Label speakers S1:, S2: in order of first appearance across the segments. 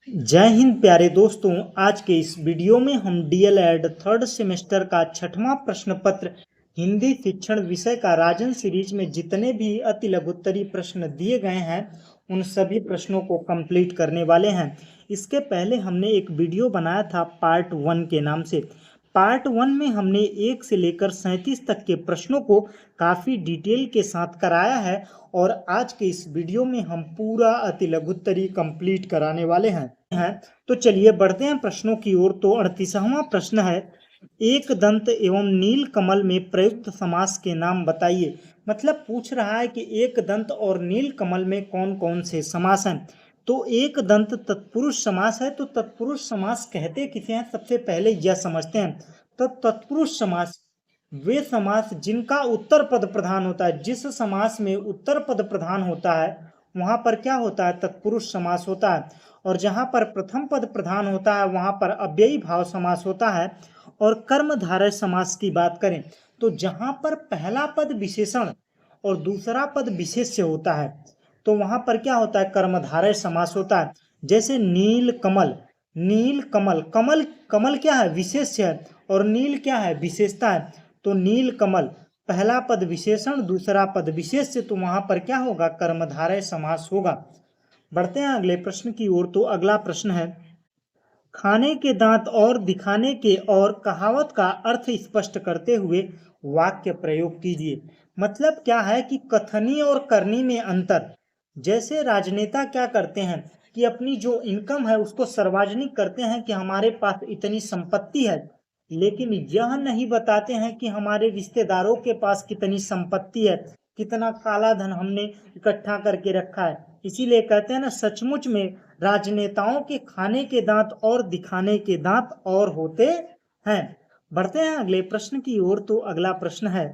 S1: जय हिंद प्यारे दोस्तों। आज के इस वीडियो में हम डीएलएड थर्ड सेमेस्टर का छठवां प्रश्न पत्र हिंदी शिक्षण विषय का राजन सीरीज में जितने भी अति लघुत्तरी प्रश्न दिए गए हैं उन सभी प्रश्नों को कंप्लीट करने वाले हैं। इसके पहले हमने एक वीडियो बनाया था पार्ट 1 के नाम से। पार्ट 1 में हमने 1 से लेकर 37 तक के प्रश्नों को काफ़ी डिटेल के साथ कराया है और आज के इस वीडियो में हम पूरा अति लघुत्तरी कंप्लीट कराने वाले हैं। तो चलिए बढ़ते हैं प्रश्नों की ओर। तो 38वां प्रश्न है, एक दंत एवं नील कमल में प्रयुक्त समास के नाम बताइए। मतलब पूछ रहा है कि एक दंत और नील कमल में कौन कौन से समास हैं। तो एक दंत तत्पुरुष समास है। तो तत्पुरुष समास कहते किसे हैं, सबसे पहले यह समझते हैं। तो तत्पुरुष समास वे समास जिनका उत्तर पद प्रधान होता है। जिस समास में उत्तर पद प्रधान होता है वहां पर क्या होता है, तत्पुरुष समास होता है। और जहां पर प्रथम पद प्रधान होता है वहां पर अव्ययी भाव समास होता है। और कर्मधारय समास की बात करें तो जहां पर पहला पद विशेषण और दूसरा पद विशेष्य होता है तो वहां पर क्या होता है, कर्मधारय समास होता है। जैसे नील कमल, नील कमल, कमल कमल क्या है, विशेष्य है और नील क्या है, विशेषता है। तो नील कमल पहला पद विशेषण दूसरा पद विशेष्य, तो वहां पर क्या होगा, कर्मधारय समास होगा। बढ़ते हैं अगले प्रश्न की ओर। तो अगला प्रश्न है, खाने के दांत और दिखाने के और कहावत का अर्थ स्पष्ट करते हुए वाक्य प्रयोग कीजिए। मतलब क्या है कि कथनी और करनी में अंतर। जैसे राजनेता क्या करते हैं कि अपनी जो इनकम है उसको सार्वजनिक करते हैं कि हमारे पास इतनी संपत्ति है, लेकिन यह नहीं बताते हैं कि हमारे रिश्तेदारों के पास कितनी संपत्ति है, कितना काला धन हमने इकट्ठा करके रखा है। इसीलिए कहते हैं ना, सचमुच में राजनेताओं के खाने के दांत और दिखाने के दांत और होते हैं। बढ़ते हैं अगले प्रश्न की ओर। तो अगला प्रश्न है,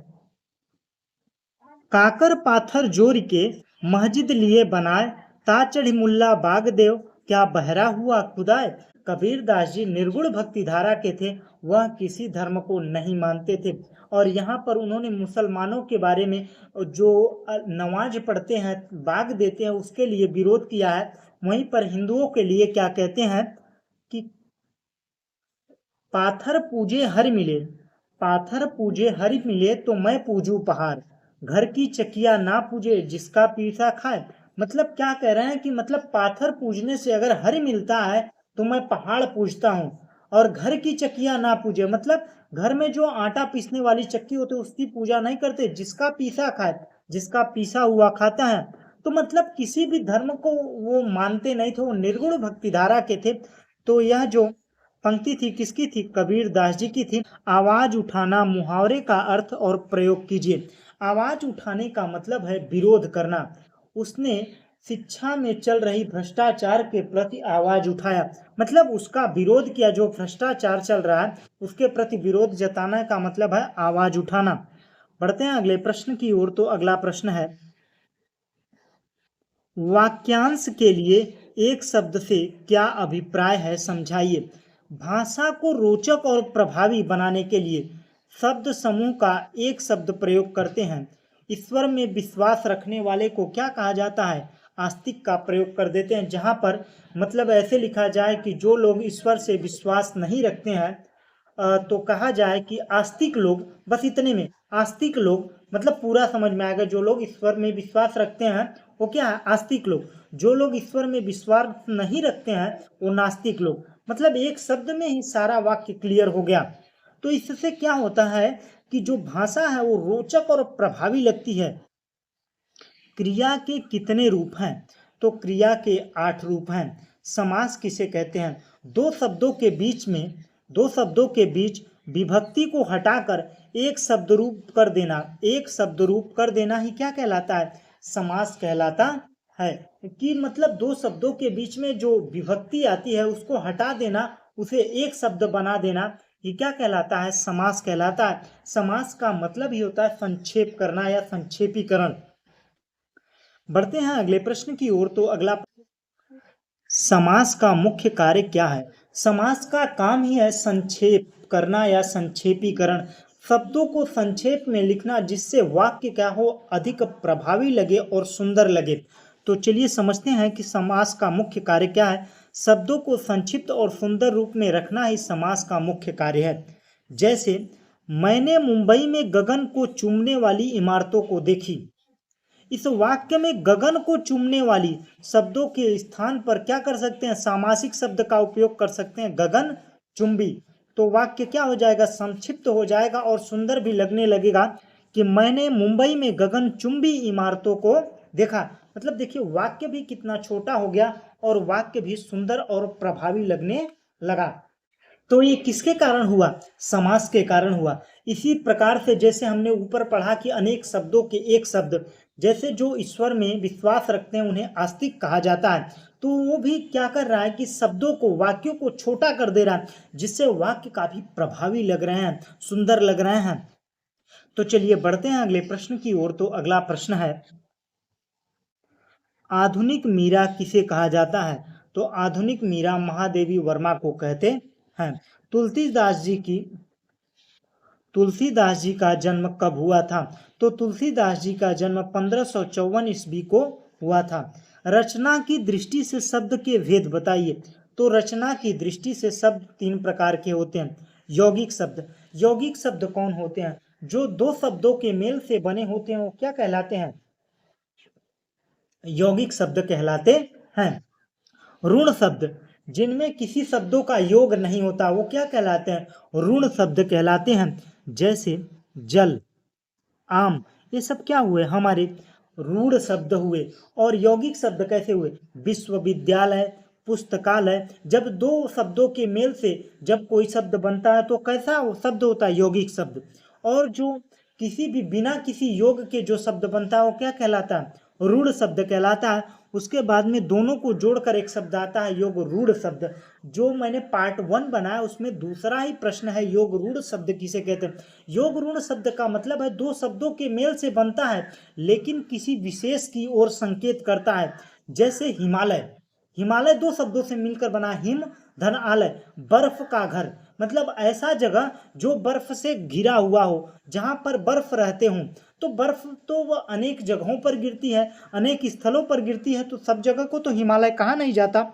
S1: काकर पाथर जोर के मस्जिद लिए बनाए, ता चढ़ी मुल्ला बागदेव क्या बहरा हुआ खुदाए। कबीरदास जी निर्गुण भक्ति धारा के थे, वह किसी धर्म को नहीं मानते थे। और यहाँ पर उन्होंने मुसलमानों के बारे में जो नमाज पढ़ते हैं, बाग देते हैं, उसके लिए विरोध किया है। वहीं पर हिंदुओं के लिए क्या कहते हैं कि पाथर पूजे हर मिले, पाथर पूजे हर मिले तो मैं पूजू पहाड़, घर की चकिया ना पूजे जिसका पीसा खाए। मतलब क्या कह रहे हैं कि मतलब पाथर पूजने से अगर हर मिलता है तो मैं पहाड़ पूजता हूँ। और घर की चकिया ना पूजे मतलब घर में जो आटा पीसने वाली चक्की होती है उसकी पूजा नहीं करते, जिसका पीसा खाए, जिसका पीसा हुआ खाता है। तो मतलब किसी भी धर्म को वो मानते नहीं थे, वो निर्गुण भक्ति धारा के थे। तो यह जो पंक्ति थी किसकी थी, कबीर दास जी की थी। आवाज उठाना मुहावरे का अर्थ और प्रयोग कीजिए। आवाज उठाने का मतलब है विरोध करना। उसने शिक्षा में चल रही भ्रष्टाचार के प्रति आवाज उठाया, मतलब उसका विरोध किया। जो भ्रष्टाचार चल रहा है उसके प्रति विरोध जताना का मतलब है आवाज उठाना। बढ़ते हैं अगले प्रश्न की ओर। तो अगला प्रश्न है, वाक्यांश के लिए एक शब्द से क्या अभिप्राय है, समझाइए। भाषा को रोचक और प्रभावी बनाने के लिए शब्द समूह का एक शब्द प्रयोग करते हैं। ईश्वर में विश्वास रखने वाले को क्या कहा जाता है, आस्तिक का प्रयोग कर देते हैं। जहाँ पर मतलब ऐसे लिखा जाए कि जो लोग ईश्वर से विश्वास नहीं रखते हैं तो कहा जाए कि आस्तिक लोग, बस इतने में आस्तिक लोग, मतलब पूरा समझ में आएगा। जो लोग ईश्वर में विश्वास रखते हैं वो क्या है, आस्तिक लोग। जो लोग ईश्वर में विश्वास नहीं रखते हैं वो नास्तिक लोग। मतलब एक शब्द में ही सारा वाक्य क्लियर हो गया। तो इससे क्या होता है कि जो भाषा है वो रोचक और प्रभावी लगती है। क्रिया के कितने रूप हैं, तो क्रिया के 8 रूप हैं। समास किसे कहते हैं, दो शब्दों के बीच विभक्ति को हटाकर एक शब्द रूप कर देना, एक शब्द रूप कर देना ही क्या कहलाता है, समास कहलाता है। कि मतलब दो शब्दों के बीच में जो विभक्ति आती है उसको हटा देना, उसे एक शब्द बना देना, ये क्या कहलाता है, समास कहलाता है। समास का मतलब ही होता है संक्षेप करना या संक्षेपीकरण। बढ़ते हैं अगले प्रश्न की ओर। तो अगला, समास का मुख्य कार्य क्या है। समास का काम ही है संक्षेप करना या संक्षेपीकरण, शब्दों को संक्षेप में लिखना जिससे वाक्य क्या हो, अधिक प्रभावी लगे और सुंदर लगे। तो चलिए समझते हैं कि समास का मुख्य कार्य क्या है। शब्दों को संक्षिप्त और सुंदर रूप में रखना ही समास का मुख्य कार्य है। जैसे मैंने मुंबई में गगन को चूमने वाली इमारतों को देखी। इस वाक्य में गगन को चूमने वाली शब्दों के स्थान पर क्या कर सकते हैं, सामासिक शब्द का उपयोग कर सकते हैं, गगन चुंबी। तो वाक्य क्या हो जाएगा, संक्षिप्त हो जाएगा और सुंदर भी लगने लगेगा कि मैंने मुंबई में गगन चुंबी इमारतों को देखा। मतलब देखिए वाक्य भी कितना छोटा हो गया और वाक्य भी सुंदर और प्रभावी लगने लगा। तो ये किसके कारण हुआ, समास के कारण हुआ। इसी प्रकार से जैसे हमने ऊपर पढ़ा कि अनेक शब्दों के एक शब्द, जैसे जो ईश्वर में विश्वास रखते हैं उन्हें आस्तिक कहा जाता है, तो वो भी क्या कर रहा है कि शब्दों को, वाक्यों को छोटा कर दे रहा है, जिससे वाक्य काफी प्रभावी लग रहे हैं, सुंदर लग रहे हैं। तो चलिए बढ़ते हैं अगले प्रश्न की ओर। तो अगला प्रश्न है, आधुनिक मीरा किसे कहा जाता है। तो आधुनिक मीरा महादेवी वर्मा को कहते हैं। तुलसीदास जी का जन्म कब हुआ था। तो तुलसीदास जी का जन्म 1554 ईस्वी को हुआ था। रचना की दृष्टि से शब्द के भेद बताइए। तो रचना की दृष्टि से शब्द तीन प्रकार के होते हैं। यौगिक शब्द, यौगिक शब्द कौन होते हैं, जो दो शब्दों के मेल से बने होते हैं, वो क्या कहलाते हैं, यौगिक शब्द कहलाते हैं। ऋण शब्द, जिनमें किसी शब्दों का योग नहीं होता, वो क्या कहलाते हैं, ऋण शब्द कहलाते हैं। जैसे जल, आम, ये सब क्या हुए, हमारे ऋण शब्द हुए। और यौगिक शब्द कैसे हुए, विश्वविद्यालय, पुस्तकालय। जब दो शब्दों के मेल से जब कोई शब्द बनता है तो कैसा शब्द होता है, यौगिक शब्द। और जो किसी भी बिना किसी योग के जो शब्द बनता है वो क्या कहलाता है, रूढ़ शब्द कहलाता है। उसके बाद में दोनों को जोड़कर एक शब्द आता है, योग रूढ़ शब्द। जो मैंने पार्ट 1 बनाया उसमें दूसरा ही प्रश्न है, योग रूढ़ शब्द किसे कहते हैं। योग रूढ़ शब्द का मतलब है दो शब्दों के मेल से बनता है लेकिन किसी विशेष की ओर संकेत करता है। जैसे हिमालय, हिमालय दो शब्दों से मिलकर बना, हिम धन आलय, बर्फ का घर। मतलब ऐसा जगह जो बर्फ से घिरा हुआ हो, जहां पर बर्फ रहते हों। तो बर्फ तो वह अनेक जगहों पर गिरती है, अनेक स्थलों पर गिरती है, तो सब जगह को तो हिमालय कहा नहीं जाता।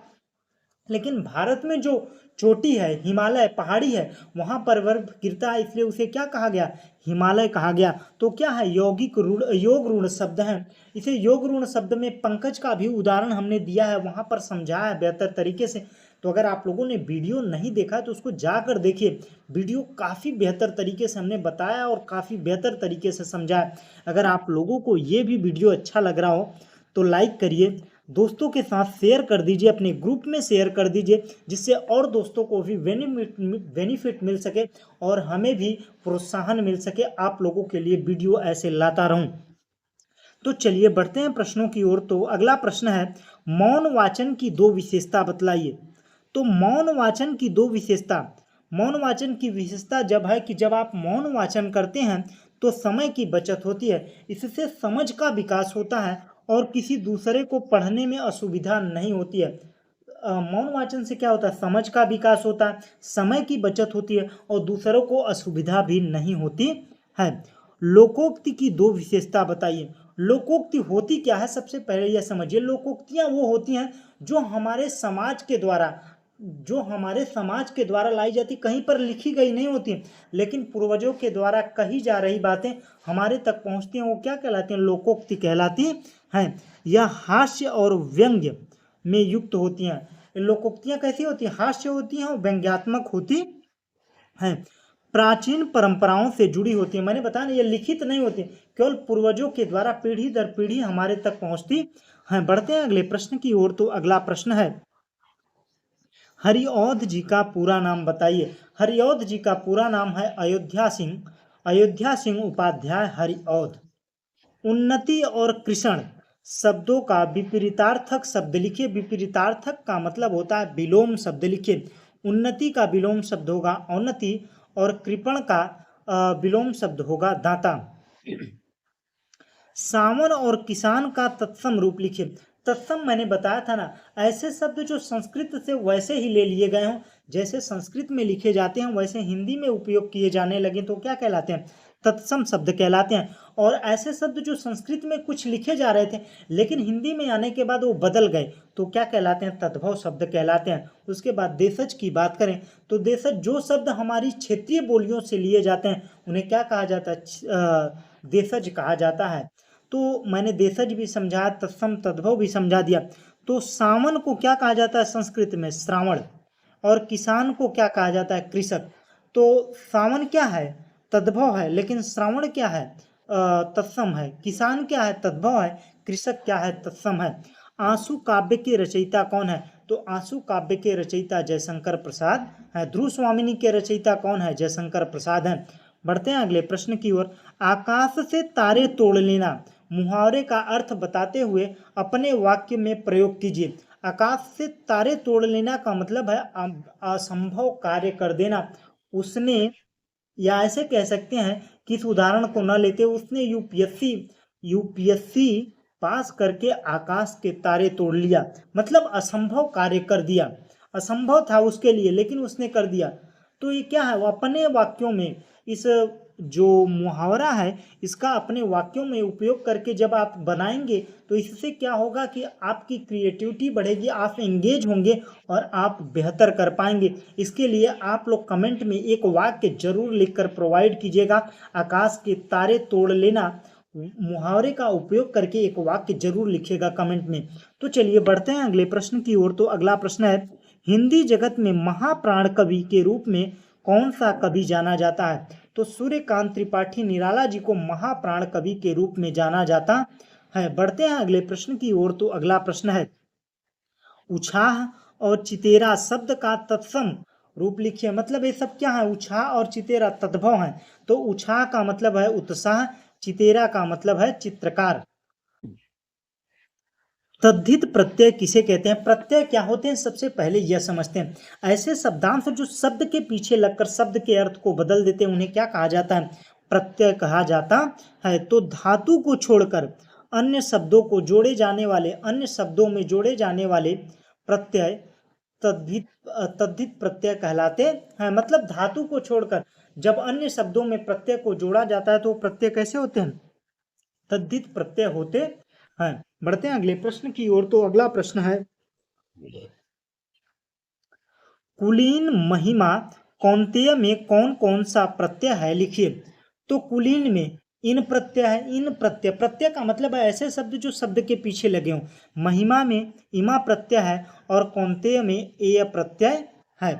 S1: लेकिन भारत में जो चोटी है, हिमालय पहाड़ी है, वहां पर बर्फ गिरता है, इसलिए उसे क्या कहा गया, हिमालय कहा गया। तो क्या है, यौगिक ऋण, योग ऋण शब्द है। इसे योग ऋण शब्द में पंकज का भी उदाहरण हमने दिया है, वहां पर समझाया है बेहतर तरीके से। तो अगर आप लोगों ने वीडियो नहीं देखा तो उसको जाकर देखिए, वीडियो काफ़ी बेहतर तरीके से हमने बताया और काफ़ी बेहतर तरीके से समझाया। अगर आप लोगों को ये भी वीडियो अच्छा लग रहा हो तो लाइक करिए, दोस्तों के साथ शेयर कर दीजिए, अपने ग्रुप में शेयर कर दीजिए, जिससे और दोस्तों को भी बेनिफिट मिल सके और हमें भी प्रोत्साहन मिल सके, आप लोगों के लिए वीडियो ऐसे लाता रहूं। तो चलिए बढ़ते हैं प्रश्नों की ओर। तो अगला प्रश्न है, मौन वाचन की दो विशेषता बतलाइए। तो मौन वाचन की दो विशेषता, मौन वाचन की विशेषता जब है कि जब आप मौन वाचन करते हैं तो समय की बचत होती है, इससे समझ का विकास होता है और किसी दूसरे को पढ़ने में असुविधा नहीं होती है। मौन वाचन से क्या होता है, समझ का विकास होता है, समय की बचत होती है और दूसरों को असुविधा भी नहीं होती है। लोकोक्ति की दो विशेषता बताइए। लोकोक्ति होती क्या है, सबसे पहले यह समझिए। लोकोक्तियां वो होती हैं जो हमारे समाज के द्वारा, जो हमारे समाज के द्वारा लाई जाती, कहीं पर लिखी गई नहीं होती, लेकिन पूर्वजों के द्वारा कही जा रही बातें हमारे तक पहुंचती हैं, वो क्या कहलाती हैं, लोकोक्ति कहलाती हैं। यह हास्य और व्यंग्य में युक्त होती हैं। लोकोक्तियां कैसी होती हैं, हास्य होती हैं और व्यंग्यात्मक होती हैं। प्राचीन परंपराओं से जुड़ी होती है। मैंने बताया ना, ये लिखित नहीं होती, केवल पूर्वजों के द्वारा पीढ़ी दर पीढ़ी हमारे तक पहुंचती हैं। बढ़ते हैं अगले प्रश्न की ओर। तो अगला प्रश्न है, हरिऔध जी का पूरा नाम बताइए। हरिऔध जी का पूरा नाम है अयोध्या सिंह उपाध्याय हरिऔध। उन्नति और कृष्ण शब्दों का विपरीतार्थक शब्द लिखिए। विपरीतार्थक का मतलब होता है विलोम शब्द लिखिए। उन्नति का विलोम शब्द होगा औन्नति और कृपण का विलोम शब्द होगा दाता। सावन और किसान का तत्सम रूप लिखिए। तत्सम मैंने बताया था ना, ऐसे शब्द जो संस्कृत से वैसे ही ले लिए गए हों, जैसे संस्कृत में लिखे जाते हैं वैसे हिंदी में उपयोग किए जाने लगे तो क्या कहलाते हैं, तत्सम शब्द कहलाते हैं। और ऐसे शब्द जो संस्कृत में कुछ लिखे जा रहे थे लेकिन हिंदी में आने के बाद वो बदल गए तो क्या कहलाते हैं, तद्भव शब्द कहलाते हैं। उसके बाद देशज की बात करें तो देशज जो शब्द हमारी क्षेत्रीय बोलियों से लिए जाते हैं उन्हें क्या कहा जाता है, देशज कहा जाता है। तो मैंने देशज भी समझा, तत्सम तद्भव भी समझा दिया। तो सावन को क्या कहा जाता है संस्कृत में, श्रावण। और किसान को क्या कहा जाता है, कृषक। तो सावन क्या है, तद्भव है, लेकिन श्रावण क्या है, तत्सम है। किसान क्या है, तद्भव है। कृषक क्या है, तत्सम है। आंसू काव्य के रचयिता कौन है, तो आंसू काव्य के रचयिता जयशंकर प्रसाद है। ध्रुव स्वामिनी के रचयिता कौन है, जयशंकर प्रसाद है। बढ़ते हैं अगले प्रश्न की ओर। आकाश से तारे तोड़ लेना मुहावरे का अर्थ बताते हुए अपने वाक्य में प्रयोग कीजिए। आकाश से तारे तोड़ लेना का मतलब है असंभव कार्य कर देना। उसने, या ऐसे कह सकते हैं कि इस उदाहरण को न लेते, उसने यूपीएससी पास करके आकाश के तारे तोड़ लिया, मतलब असंभव कार्य कर दिया। असंभव था उसके लिए लेकिन उसने कर दिया। तो ये क्या है, वो अपने वाक्यों में इस जो मुहावरा है इसका अपने वाक्यों में उपयोग करके जब आप बनाएंगे तो इससे क्या होगा कि आपकी क्रिएटिविटी बढ़ेगी, आप एंगेज होंगे और आप बेहतर कर पाएंगे। इसके लिए आप लोग कमेंट में एक वाक्य जरूर लिखकर प्रोवाइड कीजिएगा। आकाश के तारे तोड़ लेना मुहावरे का उपयोग करके एक वाक्य जरूर लिखिएगा कमेंट में। तो चलिए बढ़ते हैं अगले प्रश्न की ओर। तो अगला प्रश्न है, हिंदी जगत में महाप्राण कवि के रूप में कौन सा कवि जाना जाता है, तो सूर्यकांत त्रिपाठी निराला जी को महाप्राण कवि के रूप में जाना जाता है। बढ़ते हैं अगले प्रश्न की ओर। तो अगला प्रश्न है, उछाह और चितेरा शब्द का तत्सम रूप लिखिए। मतलब ये सब क्या है, उछाह और चितेरा तद्भव है। तो उछाह का मतलब है उत्साह, चितेरा का मतलब है चित्रकार। तद्धित प्रत्यय किसे कहते हैं, प्रत्यय क्या होते हैं सबसे पहले यह समझते हैं। ऐसे शब्दांश जो शब्द के पीछे लगकर शब्द के अर्थ को बदल देते हैं उन्हें क्या कहा जाता है, प्रत्यय कहा जाता है। तो धातु को छोड़कर अन्य शब्दों को जोड़े जाने वाले, अन्य शब्दों में जोड़े जाने वाले प्रत्यय तद्धित प्रत्यय कहलाते हैं। मतलब धातु को छोड़कर जब अन्य शब्दों में प्रत्यय को जोड़ा जाता है तो प्रत्यय कैसे होते हैं, तद्धित प्रत्यय होते हैं। बढ़ते हैं अगले प्रश्न की ओर। तो अगला प्रश्न है, कुलीन महिमा कौंतेय में कौन कौन सा प्रत्यय है लिखिए। तो कुलीन में इन प्रत्यय है। इन प्रत्यय, प्रत्यय का मतलब है ऐसे शब्द जो शब्द के पीछे लगे हों। महिमा में इमा प्रत्यय है और कौंतेय में एय प्रत्यय है।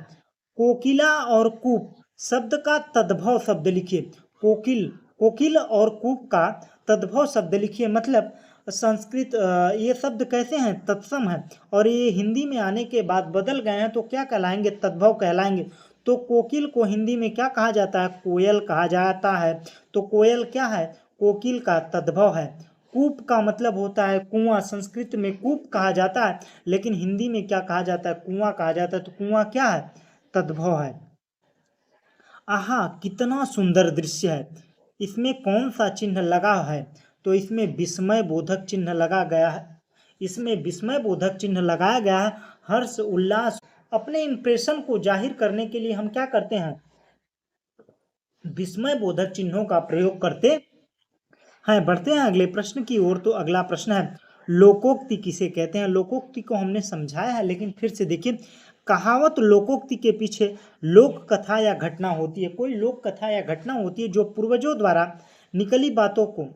S1: कोकिला और कूप शब्द का तद्भव शब्द लिखिए। कोकिल और कूप का तद्भव शब्द लिखिए। मतलब संस्कृत ये शब्द कैसे हैं, तत्सम है, और ये हिंदी में आने के बाद बदल गए हैं तो क्या कहलाएंगे, तद्भव कहलाएंगे। तो कोकिल को हिंदी में क्या कहा जाता है, कोयल कहा जाता है। तो कोयल क्या है, कोकिल का तद्भव है। कूप का मतलब होता है कुआं, संस्कृत में कूप कहा जाता है लेकिन हिंदी में क्या कहा जाता है, कुआं कहा जाता है। तो कुआं क्या है, तद्भव है। आहा कितना सुंदर दृश्य है, इसमें कौन सा चिन्ह लगा है, तो इसमें विस्मय बोधक चिन्ह लगा गया है। इसमें विस्मय बोधक चिन्ह लगाया गया है। हर्ष उल्लास, अपने इंप्रेशन को जाहिर करने के लिए हम क्या करते हैं, विस्मय बोधक चिन्हों का प्रयोग करते हैं। बढ़ते हैं अगले प्रश्न की ओर। तो अगला प्रश्न है, लोकोक्ति किसे कहते हैं। लोकोक्ति को हमने समझाया है लेकिन फिर से देखिए, कहावत लोकोक्ति के पीछे लोक कथा या घटना होती है। कोई लोक कथा या घटना होती है जो पूर्वजों द्वारा निकली बातों को,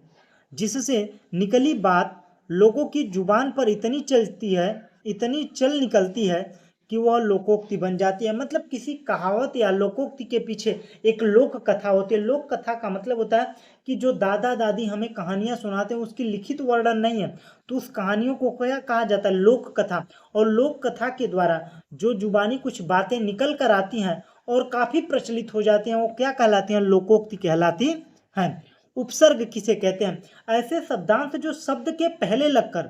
S1: जिससे निकली बात लोगों की जुबान पर इतनी चलती है, इतनी चल निकलती है कि वह लोकोक्ति बन जाती है। मतलब किसी कहावत या लोकोक्ति के पीछे एक लोक कथा होती है। लोक कथा का मतलब होता है कि जो दादा दादी हमें कहानियां सुनाते हैं उसकी लिखित वर्णन नहीं है, तो उस कहानियों को क्या कहा जाता है, लोक कथा। और लोक कथा के द्वारा जो जुबानी कुछ बातें निकल कर आती हैं और काफी प्रचलित हो जाती हैं वो क्या कहलाती हैं, लोकोक्ति कहलाती हैं। उपसर्ग किसे कहते हैं, ऐसे शब्दांश जो शब्द के पहले लगकर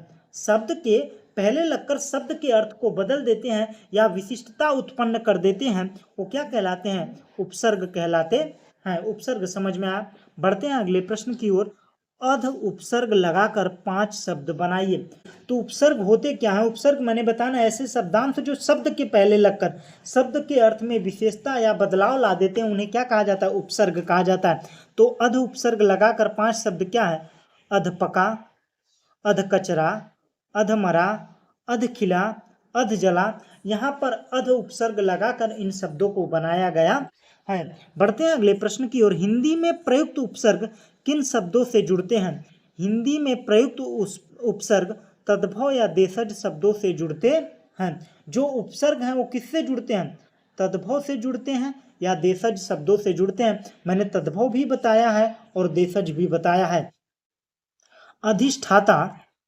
S1: शब्द के अर्थ को बदल देते हैं या विशिष्टता उत्पन्न कर देते हैं, वो क्या कहलाते हैं, उपसर्ग कहलाते हैं। उपसर्ग समझ में आया। बढ़ते हैं अगले प्रश्न की ओर। अध उपसर्ग लगाकर 5 शब्द बनाइए। तो उपसर्ग होते क्या है? उपसर्ग मैंने बताना ऐसे शब्दांश जो शब्द के पहले लगकर शब्द के अर्थ में विशेषता या बदलाव ला देते हैं, उन्हें क्या कहा जाता है? उपसर्ग कहा जाता है। तो अध उपसर्ग लगाकर 5 शब्द क्या है? अध पका, अध कचरा, अध मरा, अध खिला, अध जला। यहाँ पर अध उपसर्ग लगाकर इन शब्दों को बनाया गया है। बढ़ते हैं अगले प्रश्न की ओर। हिंदी में प्रयुक्त उपसर्ग किन शब्दों से जुड़ते हैं? हिंदी में प्रयुक्त उपसर्ग तद्भव या देशज शब्दों से जुड़ते हैं। जो उपसर्ग हैं वो किससे जुड़ते हैं? तद्भव से जुड़ते हैं या देशज शब्दों से जुड़ते हैं। मैंने तद्भव भी बताया है और देशज भी बताया है। अधिष्ठाता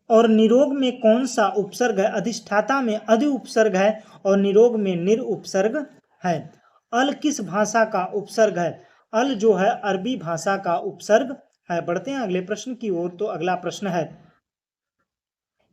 S1: और निरोग में कौन सा उपसर्ग है? अधिष्ठाता में अधि उपसर्ग है और निरोग में निर उपसर्ग है। अल किस भाषा का उपसर्ग है? अल जो है अरबी भाषा का उपसर्ग है। बढ़ते हैं अगले प्रश्न की ओर। तो अगला प्रश्न है,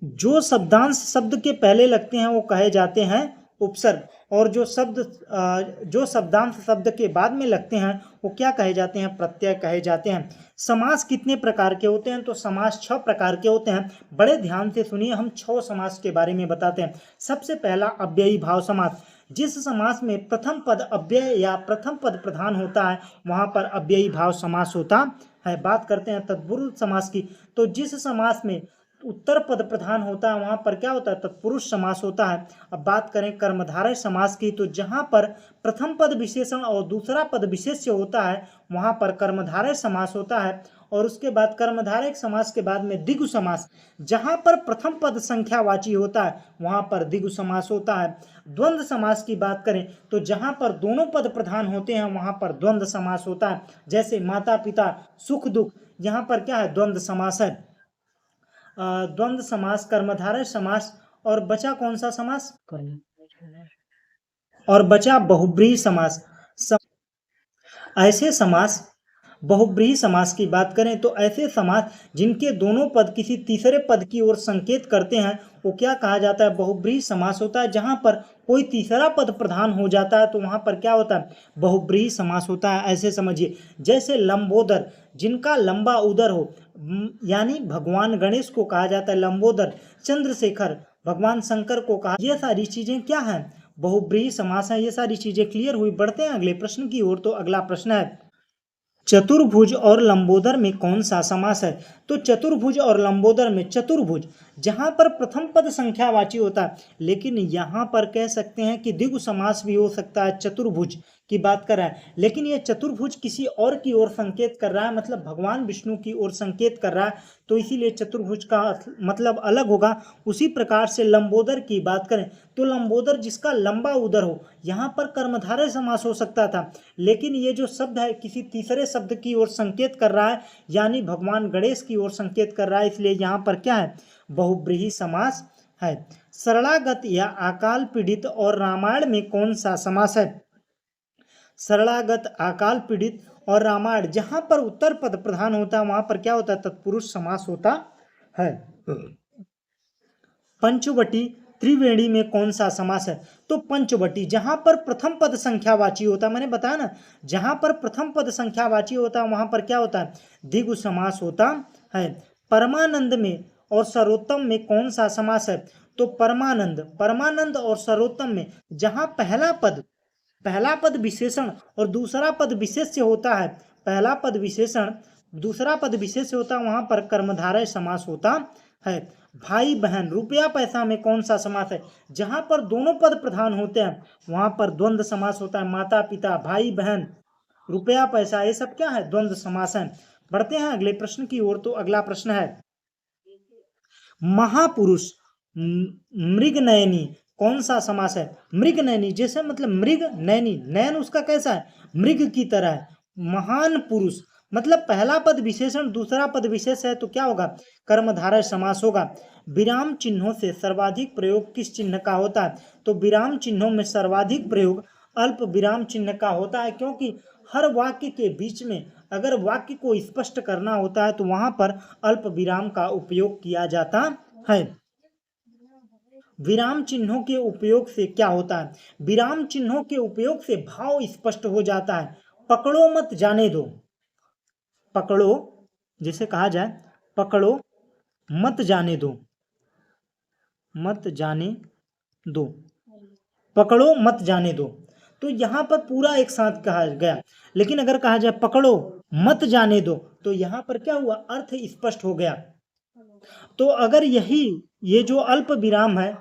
S1: जो शब्दांश शब्द के पहले लगते हैं वो कहे जाते हैं उपसर्ग, और जो शब्दांश शब्द के बाद में लगते हैं वो क्या कहे जाते हैं? प्रत्यय कहे जाते हैं। समास कितने प्रकार के होते हैं? तो समास 6 प्रकार के होते हैं। बड़े ध्यान से सुनिए, हम 6 समास के बारे में बताते हैं। सबसे पहला अव्ययी भाव समास। जिस समास में प्रथम पद अव्यय या प्रथम पद प्रधान होता है वहां पर अव्ययी भाव समास होता है। बात करते हैं तत्पुरुष समास की। तो जिस समास में उत्तर पद प्रधान होता है वहां पर क्या होता है? तत्पुरुष समास होता है। अब बात करें कर्मधारय समास की, तो जहां पर प्रथम पद विशेषण और दूसरा पद विशेष्य होता है वहां पर कर्मधारय समास होता है। और उसके बाद कर्मधारय समास के बाद में द्विगु समास। जहां पर प्रथम पद संख्यावाची होता है वहां पर द्विगु समास होता है। द्वंद्व समास की बात करें तो जहां पर दोनों पद प्रधान होते हैं वहां पर द्वंद्व समास होता है। जैसे माता पिता, सुख दुख, यहाँ पर क्या है? द्वंद्व समास है। द्वंद्व समास, कर्मधारय समास, और बचा कौन सा समास? और बचा बहुब्रीहि समास। ऐसे समास, बहुब्रीहि समास की बात करें तो ऐसे समास जिनके दोनों पद किसी तीसरे पद की ओर संकेत करते हैं वो क्या कहा जाता है? बहुब्रीहि समास होता है। जहां पर कोई तीसरा पद प्रधान हो जाता है तो वहां पर क्या होता है? बहुब्रीहि समास होता है। ऐसे समझिए, जैसे लंबोदर, जिनका लंबा उदर हो, यानी भगवान गणेश को कहा जाता है लंबोदर। चंद्रशेखर, भगवान शंकर को कहा। ये सारी चीजें क्या हैं? बहुब्रीहि समास है। ये सारी चीजें क्लियर हुई। बढ़ते हैं अगले प्रश्न की ओर। तो अगला प्रश्न है, चतुर्भुज और लंबोदर में कौन सा समास है? तो चतुर्भुज और लंबोदर में चतुर्भुज जहां पर प्रथम पद संख्यावाची होता है, लेकिन यहां पर कह सकते हैं कि द्विगु समास भी हो सकता है। चतुर्भुज की बात कर रहा है, लेकिन यह चतुर्भुज किसी और की ओर संकेत कर रहा है, मतलब भगवान विष्णु की ओर संकेत कर रहा है, तो इसीलिए चतुर्भुज का मतलब अलग होगा। उसी प्रकार से लंबोदर की बात करें तो लंबोदर जिसका लंबा उदर हो, यहाँ पर कर्मधारय समास हो सकता था, लेकिन ये जो शब्द है किसी तीसरे शब्द की ओर संकेत कर रहा है, यानी भगवान गणेश की ओर संकेत कर रहा है, इसलिए यहाँ पर क्या है? बहुब्रीहि समास है। सरलागत या अकाल पीड़ित और रामायण में कौन सा समास है? सरलागत, अकाल पीड़ित और रामायण जहां पर उत्तर पद प्रधान होता है वहां पर क्या होता है? तत्पुरुष समास होता है। पंचवटी त्रिवेणी में कौन सा समास है? तो पंचवटी जहां पर प्रथम पद संख्यावाची होता है, मैंने बताया ना, जहां पर प्रथम पद संख्यावाची होता है वहां पर क्या होता है? द्विगु समास होता है। परमानंद में और सर्वोत्तम में कौन सा समास है? तो परमानंद और सर्वोत्तम में जहां पहला पद विशेषण और दूसरा पद विशेष्य होता है, पहला पद विशेषण दूसरा पद विशेष्य होता है, वहां पर कर्मधारय समास होता है। भाई बहन, रुपया पैसा में कौन सा समास है? जहां पर दोनों पद प्रधान होते हैं वहां पर द्वंद्व समास होता है। माता पिता, भाई बहन, रुपया पैसा, ये सब क्या है? द्वंद्व समास है। बढ़ते हैं अगले प्रश्न की ओर। तो अगला प्रश्न है, महापुरुष मृग नयनी कौन सा समास है? मृग नयनी जैसे मतलब मृग नयनी, नयन उसका कैसा है? मृग की तरह है। महान पुरुष मतलब पहला पद विशेषण दूसरा पद विशेष है तो क्या होगा? कर्मधारय समास होगा। विराम चिन्हों से सर्वाधिक प्रयोग किस चिन्ह का होता है? तो विराम चिन्हों में सर्वाधिक प्रयोग अल्प विराम चिन्ह का होता है, क्योंकि हर वाक्य के बीच में अगर वाक्य को स्पष्ट करना होता है तो वहां पर अल्प विराम का उपयोग किया जाता है। विराम चिन्हों के उपयोग से क्या होता है? विराम चिन्हों के उपयोग से भाव स्पष्ट हो जाता है। पकड़ो मत जाने दो, पकड़ो जैसे कहा जाए पकड़ो मत जाने दो, मत जाने दो, पकड़ो मत जाने दो। तो यहाँ पर पूरा एक साथ कहा गया, लेकिन अगर कहा जाए पकड़ो मत जाने दो तो यहाँ पर क्या हुआ, अर्थ स्पष्ट हो गया। तो अगर ये जो अल्प विराम है,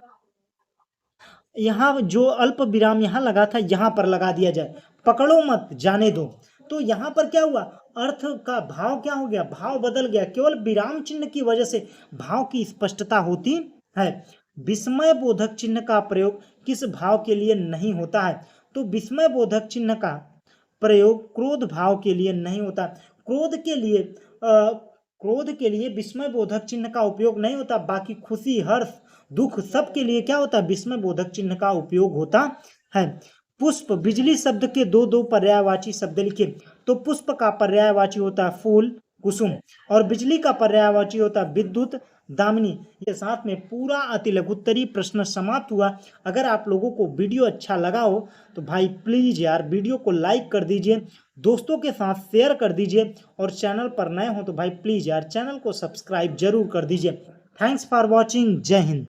S1: यहाँ जो अल्प विराम यहाँ लगा था यहाँ पर लगा दिया जाए, पकड़ो मत जाने दो, तो यहाँ पर क्या हुआ, अर्थ का भाव क्या हो गया, भाव बदल गया। केवल विराम चिन्ह की वजह से भाव की स्पष्टता होती है। विस्मय बोधक चिन्ह का प्रयोग किस भाव के लिए नहीं होता है? तो विस्मय बोधक चिन्ह का प्रयोग क्रोध भाव के लिए नहीं होता। क्रोध के लिए विस्मय बोधक चिन्ह का उपयोग नहीं होता। बाकी खुशी, हर्ष, दुख सब के लिए क्या होता है, विस्मय बोधक चिन्ह का उपयोग होता है। पुष्प, बिजली शब्द के दो पर्यायवाची शब्द लिखिए। तो पुष्प का पर्यायवाची होता है फूल, कुसुम, और बिजली का पर्यायवाची होता है विद्युत, दामिनी। ये साथ में पूरा अति लघुत्तरी प्रश्न समाप्त हुआ। अगर आप लोगों को वीडियो अच्छा लगा हो तो भाई प्लीज यार वीडियो को लाइक कर दीजिए, दोस्तों के साथ शेयर कर दीजिए, और चैनल पर नए हो तो भाई प्लीज यार चैनल को सब्सक्राइब जरूर कर दीजिए। Thanks for watching. जय हिंद।